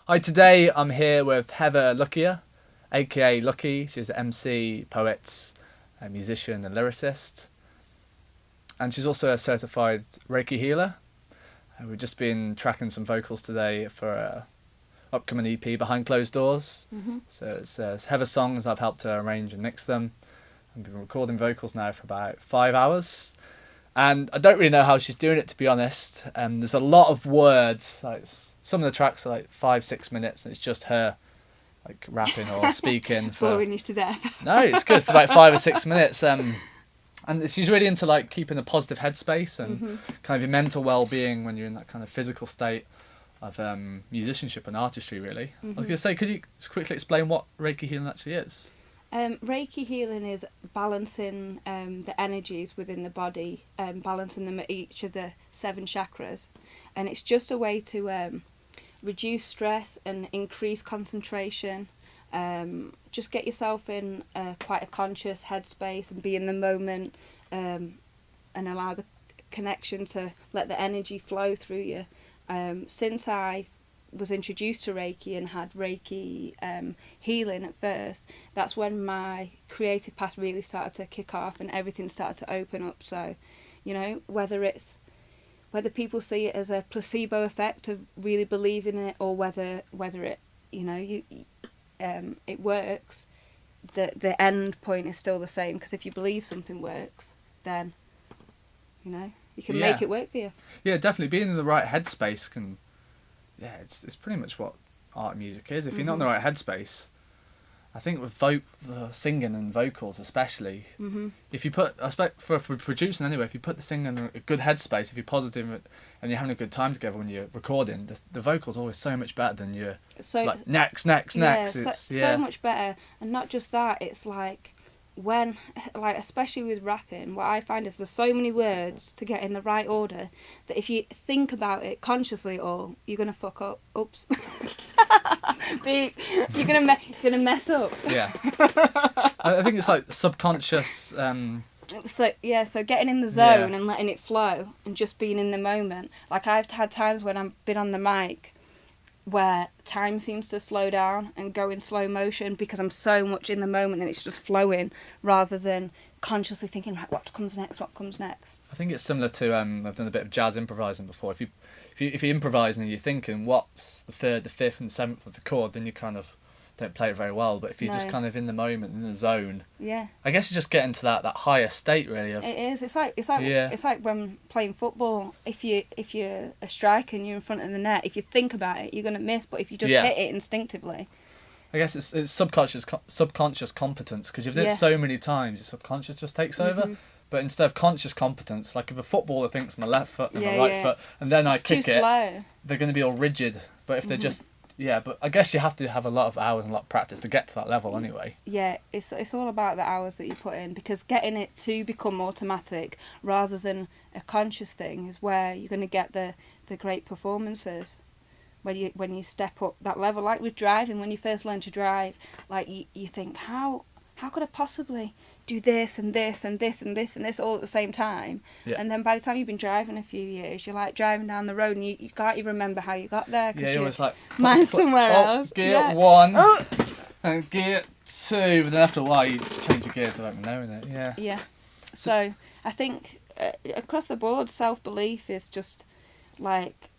Hi, today I'm here with Heather Luckier, aka Lucky. She's an MC, poet, a musician and lyricist. And she's also a certified Reiki healer. We've just been tracking some vocals today for a upcoming EP, Behind Closed Doors. So it's Heather's songs. I've helped her arrange and mix them. I've been recording vocals now for about 5 hours. And I don't really know how she's doing it, to be honest. There's a lot of words. Like some of the tracks are like 5-6 minutes, and it's just her like rapping or speaking. Boring you to death. No, it's good for about 5 or 6 minutes. And she's really into like keeping a positive headspace and kind of your mental well-being when you're in that kind of physical state of musicianship and artistry, really. I was going to say, could you just quickly explain what Reiki healing actually is? Reiki healing is balancing the energies within the body, balancing them at each of the 7 chakras, and it's just a way to reduce stress and increase concentration. Just get yourself in quite a conscious headspace and be in the moment, and allow the connection to let the energy flow through you. Since I was introduced to Reiki and had Reiki healing at first, that's when my creative path really started to kick off and everything started to open up. So, you know, whether people see it as a placebo effect of really believing in it, or whether it, you know, it works, the end point is still the same, because if you believe something works, then, you know, you can make it work for you. Yeah, definitely. Being in the right headspace can... Yeah, it's pretty much what art and music is. If you're not in the right headspace, I think with singing and vocals especially, if you put, I expect for producing anyway, if you put the singing in a good headspace, if you're positive and you're having a good time together when you're recording, the vocal's always so much better than you're like next. So much better. And not just that, it's like when, like, especially with rapping, what I find is there's so many words to get in the right order that if you think about it consciously, or you're gonna fuck up. Oops. Beep. You're gonna mess up. Yeah. I think it's like subconscious. So getting in the zone and letting it flow and just being in the moment. Like, I've had times when I've been on the mic where time seems to slow down and go in slow motion because I'm so much in the moment and it's just flowing, rather than consciously thinking, right, what comes next. I think it's similar to I've done a bit of jazz improvising before. If you're improvising and you're thinking what's the 3rd, the 5th and 7th of the chord, then you kind of don't play it very well. But if you're just kind of in the moment, in the zone, I guess you just get into that higher state, really. It is. It's like when playing football. If you're a striker and you're in front of the net, if you think about it, you're gonna miss. But if you just hit it instinctively, I guess it's subconscious competence, because you've done it so many times, your subconscious just takes over. But instead of conscious competence, like if a footballer thinks my left foot and my right foot, and then I kick it, they're going to be all rigid. But if they're just... Yeah, but I guess you have to have a lot of hours and a lot of practice to get to that level anyway. Yeah, it's all about the hours that you put in, because getting it to become automatic rather than a conscious thing is where you're going to get the great performances. When you step up that level, like with driving, when you first learn to drive, like you think, how could I possibly do this and this and this and this and this all at the same time? And then by the time you've been driving a few years, you're like driving down the road and you can't even remember how you got there, because you're always like, mind's somewhere else. Gear 1 and gear 2, but then after a while you change your gears without knowing it. So I think across the board, self-belief is just like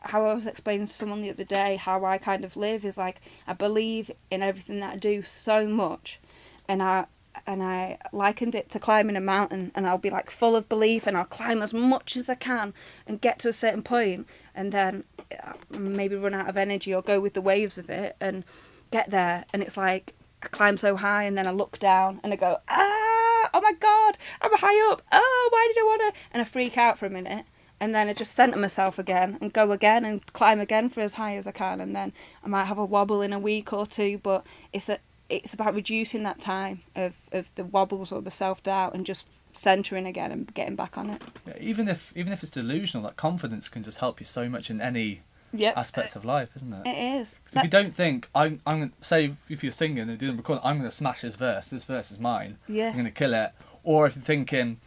how I was explaining to someone the other day. How I kind of live is like, I believe in everything that I do so much, and I likened it to climbing a mountain, and I'll be like full of belief and I'll climb as much as I can and get to a certain point, and then maybe run out of energy or go with the waves of it and get there, and it's like I climb so high and then I look down and I go, oh my god, I'm high up, oh, why did I want to, and I freak out for a minute, and then I just centre myself again and go again and climb again for as high as I can, and then I might have a wobble in a week or two, but it's about reducing that time of the wobbles or the self-doubt and just centering again and getting back on it. Yeah, even if it's delusional, that confidence can just help you so much in any aspects of life, isn't it? It is. If you don't think, I'm going to say, if you're singing and doing recording, I'm going to smash this verse is mine, I'm going to kill it. Or if you're thinking,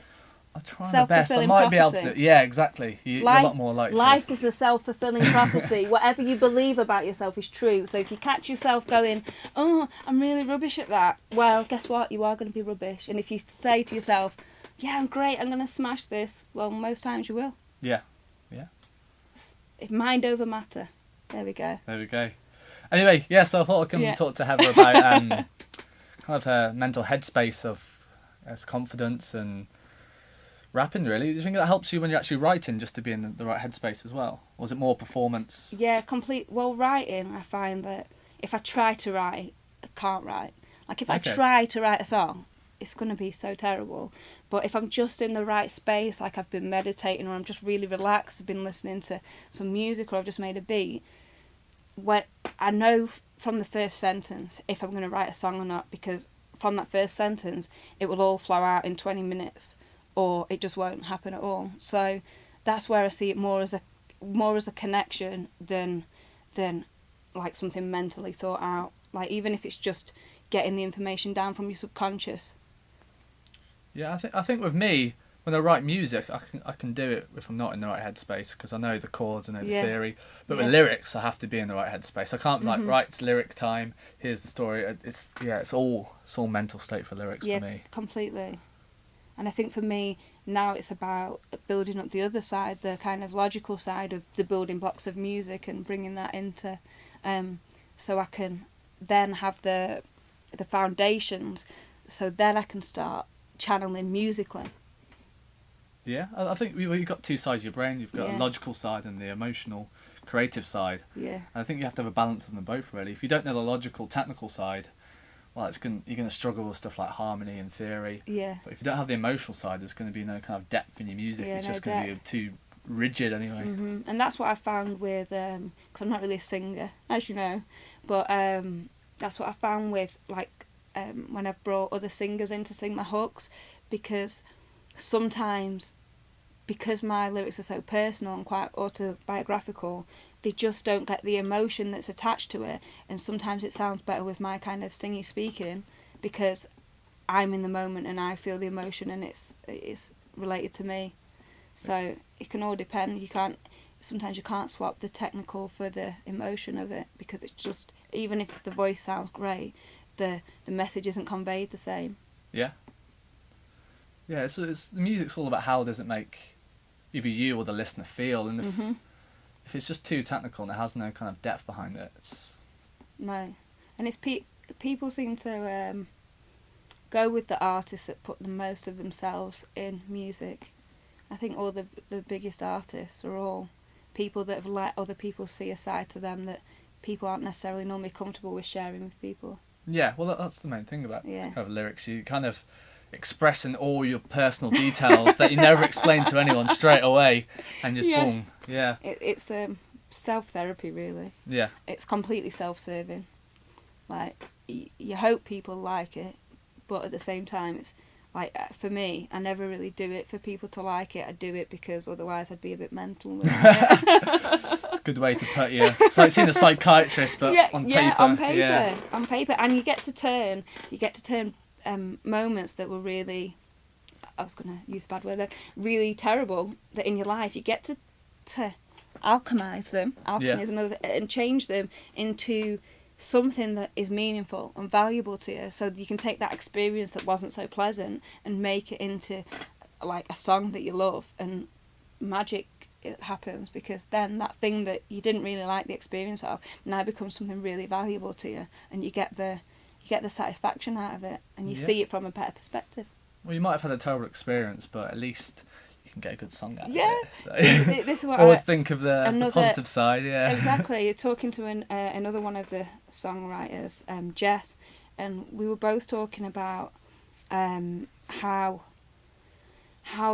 I'm trying my best. I might be able to. Yeah, exactly. You're a lot more likely. Life is a self-fulfilling prophecy. Whatever you believe about yourself is true. So if you catch yourself going, "Oh, I'm really rubbish at that," well, guess what? You are going to be rubbish. And if you say to yourself, "Yeah, I'm great. I'm going to smash this," well, most times you will. Yeah. Mind over matter. There we go. Anyway, so I thought I can talk to Heather about kind of her mental headspace of confidence and rapping, really. Do you think that helps you when you're actually writing, just to be in the right headspace as well? Or is it more performance? Yeah, well, writing, I find that if I try to write, I can't write. Like, if I try to write a song, it's going to be so terrible. But if I'm just in the right space, like I've been meditating, or I'm just really relaxed, I've been listening to some music, or I've just made a beat, when I know from the first sentence if I'm going to write a song or not, because from that first sentence, it will all flow out in 20 minutes. Or it just won't happen at all. So that's where I see it more as a connection than like something mentally thought out. Like, even if it's just getting the information down from your subconscious. Yeah, I think with me, when I write music, I can do it if I'm not in the right headspace, because I know the chords, I know the theory. But with lyrics, I have to be in the right headspace. I can't right, it's lyric time. Here's the story. It's all mental state for lyrics for me. Completely. And I think for me, now it's about building up the other side, the kind of logical side of the building blocks of music, and bringing that into, so I can then have the foundations, so then I can start channeling musically. Yeah, I think you've got two sides of your brain. You've got a logical side and the emotional, creative side. Yeah. And I think you have to have a balance of them both, really. If you don't know the logical, technical side, well, you're going to struggle with stuff like harmony and theory. Yeah. But if you don't have the emotional side, there's going to be no kind of depth in your music. It's just going to be too rigid anyway. Mm-hmm. And that's what I found with, because I'm not really a singer, as you know, but that's what I found with, like, when I've brought other singers in to sing my hooks, because sometimes, because my lyrics are so personal and quite autobiographical, they just don't get the emotion that's attached to it. And sometimes it sounds better with my kind of singy speaking, because I'm in the moment and I feel the emotion, and it's related to me. So it can all depend. Sometimes you can't swap the technical for the emotion of it, because it's just, even if the voice sounds great, the message isn't conveyed the same. Yeah. Yeah, it's the music's all about how does it make either you or the listener feel, and if it's just too technical and it has no kind of depth behind it, no. And it's people seem to go with the artists that put the most of themselves in music. I think all the biggest artists are all people that have let other people see a side to them that people aren't necessarily normally comfortable with sharing with people. Yeah, well, that's the main thing about kind of lyrics. You kind of expressing all your personal details that you never explain to anyone straight away, and just boom. Yeah. It's self-therapy, really. Yeah. It's completely self-serving. Like, you hope people like it, but at the same time, it's like, for me, I never really do it for people to like it. I do it because otherwise I'd be a bit mental without it. It's a good way to put you. It's like seeing a psychiatrist, but on paper. Yeah, on paper. And you get to turn moments that were really, I was going to use a bad word there, really terrible, that in your life, you get to alchemize them, is another, and change them into something that is meaningful and valuable to you, so you can take that experience that wasn't so pleasant and make it into like a song that you love, and magic happens, because then that thing that you didn't really like the experience of now becomes something really valuable to you, and you get the satisfaction out of it, and you see it from a better perspective. Well, you might have had a terrible experience, but at least you can get a good song out of it. So. This is what always think of the positive side. Yeah, exactly. You're talking to another one of the songwriters, Jess, and we were both talking about how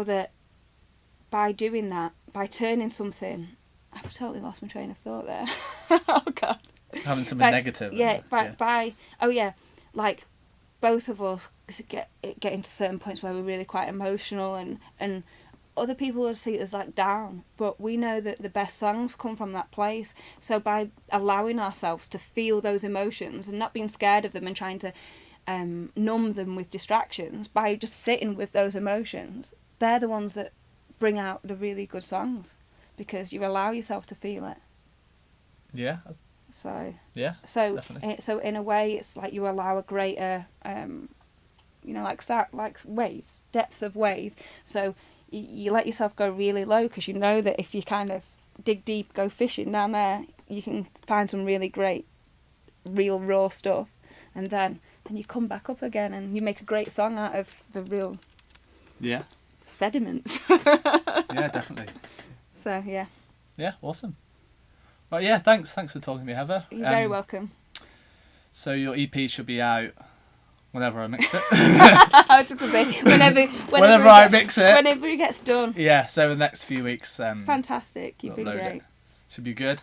that by doing that, by turning something, I've totally lost my train of thought there. Oh God. Having something negative. Like both of us get into certain points where we're really quite emotional, and other people will see it as like down, but we know that the best songs come from that place. So by allowing ourselves to feel those emotions and not being scared of them and trying to numb them with distractions, by just sitting with those emotions, they're the ones that bring out the really good songs, because you allow yourself to feel it. Yeah. So Yeah. so Definitely. so in a way, it's like you allow a greater, like waves, depth of wave. So you let yourself go really low, because you know that if you kind of dig deep, go fishing down there, you can find some really great, real raw stuff, and then you come back up again, and you make a great song out of the real Yeah. sediments. Yeah, definitely. So yeah, Yeah, awesome. Right, yeah, thanks for talking to me, Heather. you're very welcome. So your EP should be out whenever I mix it. I was just gonna say whenever I mix it. whenever it gets done. Yeah, so in the next few weeks. Fantastic, you've we'll been load great. it. Should be good.